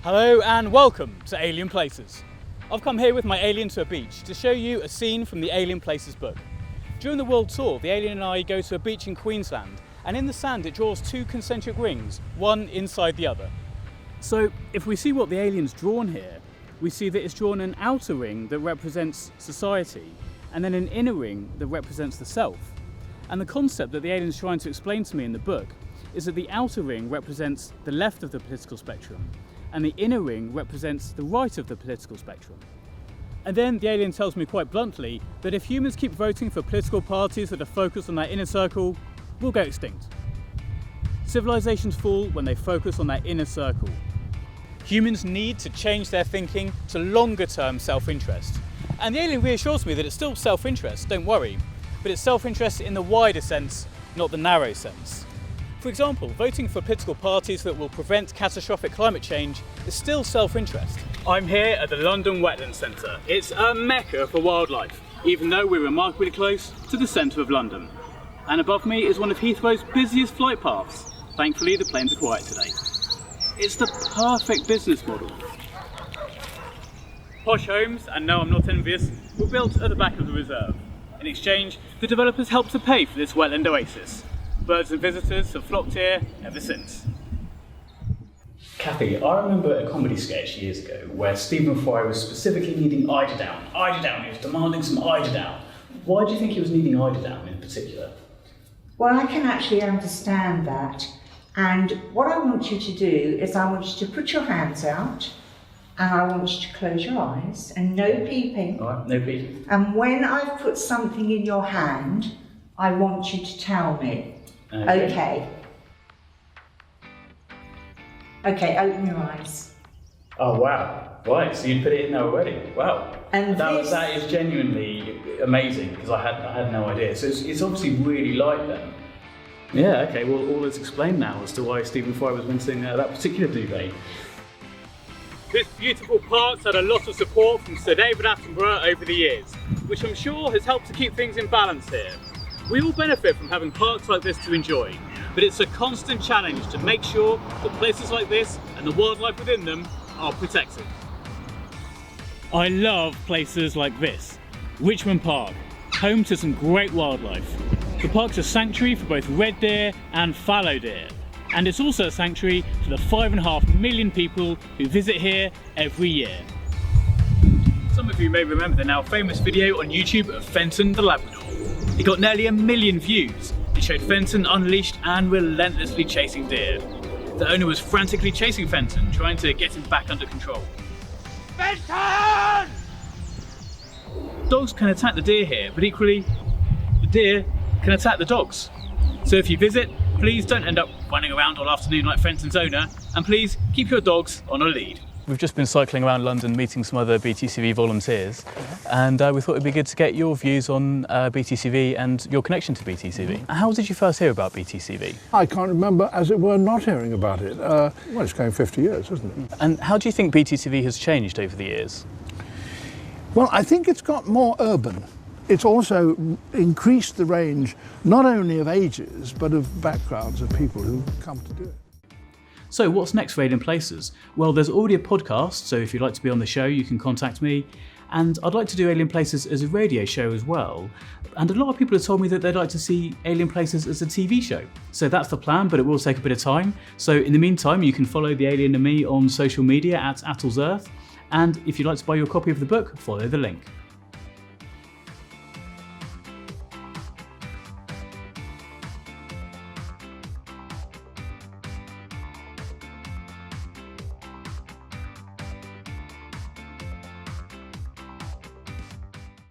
Hello and welcome to Alien Places. I've come here with my alien to a beach to show you a scene from the Alien Places book. During the world tour, the alien and I go to a beach in Queensland, and in the sand it draws two concentric rings, one inside the other. So if we see what the alien's drawn here, we see that it's drawn an outer ring that represents society, and then an inner ring that represents the self. And the concept that the alien's trying to explain to me in the book is that the outer ring represents the left of the political spectrum, and the inner ring represents the right of the political spectrum. And then the alien tells me quite bluntly that if humans keep voting for political parties that are focused on that inner circle, we'll go extinct. Civilizations fall when they focus on that inner circle. Humans need to change their thinking to longer-term self-interest. And the alien reassures me that it's still self-interest, don't worry, but it's self-interest in the wider sense, not the narrow sense. For example, voting for political parties that will prevent catastrophic climate change is still self-interest. I'm here at the London Wetlands Centre. It's a mecca for wildlife, even though we're remarkably close to the centre of London. And above me is one of Heathrow's busiest flight paths. Thankfully, the planes are quiet today. It's the perfect business model. Posh homes, and no, I'm not envious, were built at the back of the reserve. In exchange, the developers helped to pay for this wetland oasis. Birds and visitors have flocked here ever since. Kathy, I remember a comedy sketch years ago where Stephen Fry was specifically needing eiderdown. Eiderdown, he was demanding some eiderdown. Why do you think he was needing eiderdown in particular? Well, I can actually understand that. And what I want you to do is I want you to put your hands out and I want you to close your eyes and no peeping. All right, no peeping. And when I've put something in your hand, I want you to tell me. Okay. Okay, open your eyes. Oh wow, right, so you put it in there already, wow. And that is genuinely amazing, because I had no idea. So it's obviously really light then. Yeah, okay, well all is explained now as to why Stephen Fry was wanting that particular duvet. This beautiful park's had a lot of support from Sir David Attenborough over the years, which I'm sure has helped to keep things in balance here. We all benefit from having parks like this to enjoy, but it's a constant challenge to make sure that places like this and the wildlife within them are protected. I love places like this. Richmond Park, home to some great wildlife. The park's a sanctuary for both red deer and fallow deer, and it's also a sanctuary for the 5.5 million people who visit here every year. Some of you may remember the now famous video on YouTube of Fenton the Labrador. It got nearly 1 million views. It showed Fenton unleashed and relentlessly chasing deer. The owner was frantically chasing Fenton, trying to get him back under control. Fenton! Dogs can attack the deer here, but equally, the deer can attack the dogs. So if you visit, please don't end up running around all afternoon like Fenton's owner, and please keep your dogs on a lead. We've just been cycling around London meeting some other BTCV volunteers, and we thought it'd be good to get your views on BTCV and your connection to BTCV. How did you first hear about BTCV? I can't remember, as it were, not hearing about it. Well, it's going 50 years, isn't it? And how do you think BTCV has changed over the years? Well, I think it's got more urban. It's also increased the range, not only of ages, but of backgrounds of people who come to do it. So what's next for Alien Places? Well, there's already a podcast, so if you'd like to be on the show, you can contact me. And I'd like to do Alien Places as a radio show as well. And a lot of people have told me that they'd like to see Alien Places as a TV show. So that's the plan, but it will take a bit of time. So in the meantime, you can follow the Alien and me on social media at Atul's Earth. And if you'd like to buy your copy of the book, follow the link.